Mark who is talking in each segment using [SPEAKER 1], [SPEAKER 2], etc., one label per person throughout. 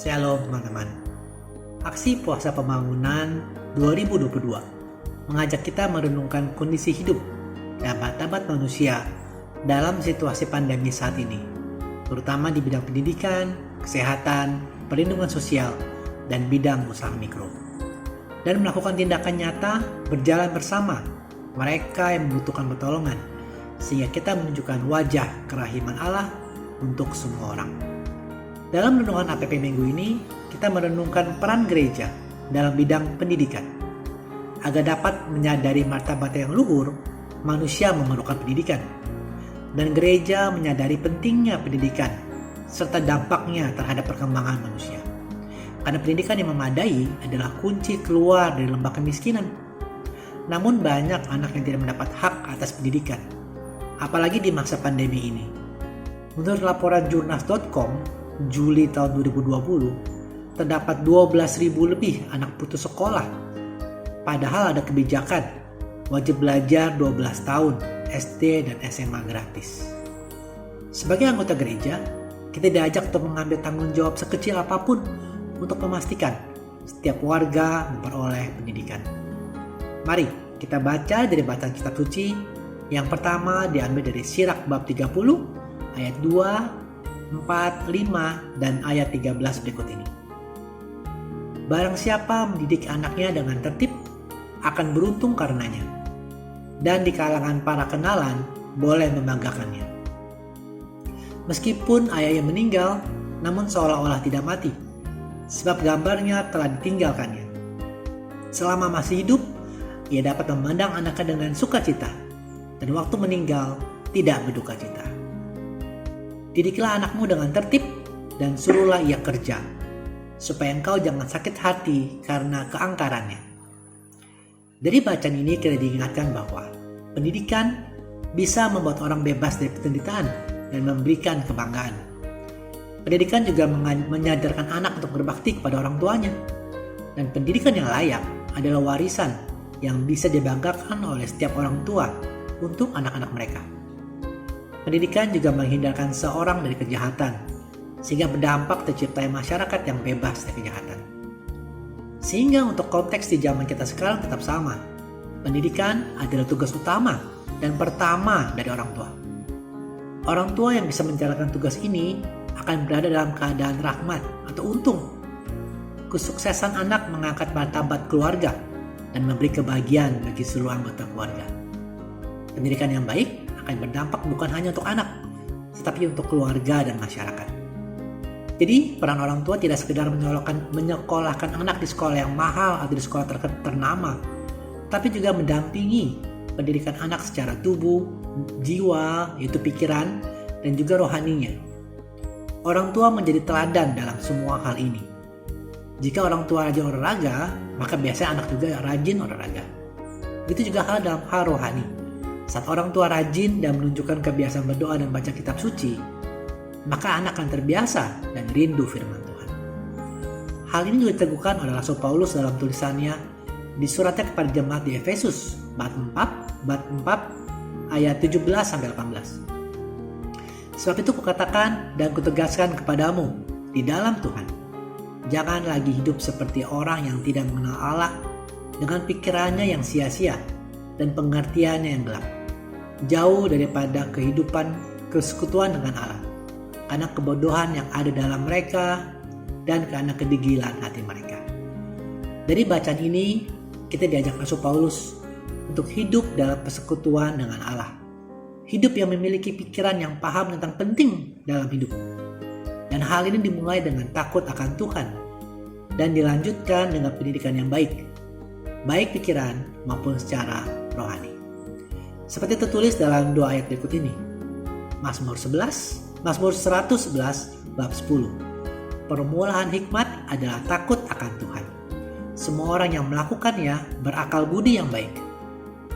[SPEAKER 1] Shalom teman-teman. Aksi Puasa Pembangunan 2022 mengajak kita merenungkan kondisi hidup dan martabat manusia dalam situasi pandemi saat ini, terutama di bidang pendidikan, kesehatan, perlindungan sosial, dan bidang usaha mikro. Dan melakukan tindakan nyata berjalan bersama mereka yang membutuhkan pertolongan, sehingga kita menunjukkan wajah kerahiman Allah untuk semua orang. Dalam renungan APP minggu ini, kita merenungkan peran gereja dalam bidang pendidikan. Agar dapat menyadari martabat yang luhur, manusia memerlukan pendidikan. Dan gereja menyadari pentingnya pendidikan, serta dampaknya terhadap perkembangan manusia. Karena pendidikan yang memadai adalah kunci keluar dari lembah kemiskinan. Namun banyak anak yang tidak mendapat hak atas pendidikan, apalagi di masa pandemi ini. Menurut laporan jurnas.com, Juli tahun 2020, terdapat 12.000 lebih anak putus sekolah. Padahal ada kebijakan wajib belajar 12 tahun SD dan SMA gratis. Sebagai anggota gereja, kita diajak untuk mengambil tanggung jawab sekecil apapun untuk memastikan setiap warga memperoleh pendidikan. Mari kita baca dari bacaan kitab suci. Yang pertama diambil dari Sirach bab 30 ayat 2, 4, 5, dan ayat 13 berikut ini. Barang siapa mendidik anaknya dengan tertib akan beruntung karenanya, dan di kalangan para kenalan boleh membanggakannya. Meskipun ayahnya meninggal, namun seolah-olah tidak mati, sebab gambarnya telah ditinggalkannya. Selama masih hidup, ia dapat memandang anaknya dengan sukacita, dan waktu meninggal tidak berduka cita. Didiklah anakmu dengan tertib dan suruhlah ia kerja, supaya engkau jangan sakit hati karena keangkarannya. Dari bacaan ini kita diingatkan bahwa pendidikan bisa membuat orang bebas dari penderitaan dan memberikan kebanggaan. Pendidikan juga menyadarkan anak untuk berbakti kepada orang tuanya. Dan pendidikan yang layak adalah warisan yang bisa dibanggakan oleh setiap orang tua untuk anak-anak mereka. Pendidikan juga menghindarkan seorang dari kejahatan, sehingga berdampak terciptanya masyarakat yang bebas dari kejahatan. Sehingga untuk konteks di zaman kita sekarang tetap sama. Pendidikan adalah tugas utama dan pertama dari orang tua. Orang tua yang bisa menjalankan tugas ini akan berada dalam keadaan rahmat atau untung. Kesuksesan anak mengangkat martabat keluarga dan memberi kebahagiaan bagi seluruh anggota keluarga. Pendidikan yang baik akan berdampak bukan hanya untuk anak, tetapi untuk keluarga dan masyarakat. Jadi, peran orang tua tidak sekedar menyekolahkan anak di sekolah yang mahal atau di sekolah ternama, tapi juga mendampingi pendidikan anak secara tubuh, jiwa, yaitu pikiran, dan juga rohaninya. Orang tua menjadi teladan dalam semua hal ini. Jika orang tua rajin olahraga, maka biasanya anak juga rajin olahraga. Itu juga hal dalam hal rohani. Saat orang tua rajin dan menunjukkan kebiasaan berdoa dan baca kitab suci, maka anak akan terbiasa dan rindu firman Tuhan. Hal ini juga diteguhkan oleh Rasul Paulus dalam tulisannya di suratnya kepada jemaat di Efesus bab 4 ayat 17-18. Sebab itu kukatakan dan kutegaskan kepadamu di dalam Tuhan, jangan lagi hidup seperti orang yang tidak mengenal Allah dengan pikirannya yang sia-sia dan pengertiannya yang gelap, jauh daripada kehidupan persekutuan dengan Allah, karena kebodohan yang ada dalam mereka dan karena kedegilan hati mereka. Dari bacaan ini, kita diajak Rasul Paulus untuk hidup dalam persekutuan dengan Allah. Hidup yang memiliki pikiran yang paham tentang penting dalam hidup. Dan hal ini dimulai dengan takut akan Tuhan dan dilanjutkan dengan pendidikan yang baik pikiran maupun secara rohani. Seperti tertulis dalam dua ayat berikut ini. Mazmur 111 bab 10. Permulaan hikmat adalah takut akan Tuhan. Semua orang yang melakukannya berakal budi yang baik.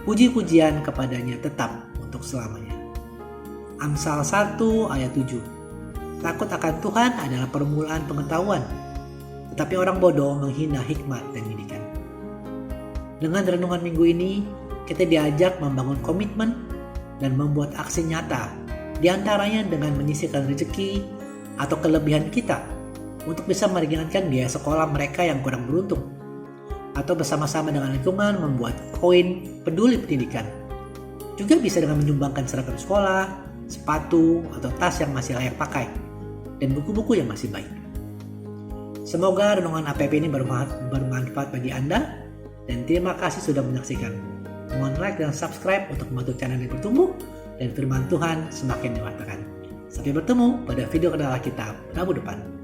[SPEAKER 1] Puji-pujian kepadanya tetap untuk selamanya. Amsal 1 ayat 7. Takut akan Tuhan adalah permulaan pengetahuan, tetapi orang bodoh menghina hikmat dan didikan. Dengan renungan minggu ini, kita diajak membangun komitmen dan membuat aksi nyata, di antaranya dengan menyisihkan rezeki atau kelebihan kita untuk bisa meringankan biaya sekolah mereka yang kurang beruntung, atau bersama-sama dengan lingkungan membuat koin peduli pendidikan. Juga bisa dengan menyumbangkan seragam sekolah, sepatu, atau tas yang masih layak pakai, dan buku-buku yang masih baik. Semoga renungan APP ini bermanfaat bagi Anda, dan terima kasih sudah menyaksikan. Mohon like dan subscribe untuk membantu channel ini bertumbuh, dan firman Tuhan semakin diwartakan. Sampai bertemu pada video kedua kita Rabu depan.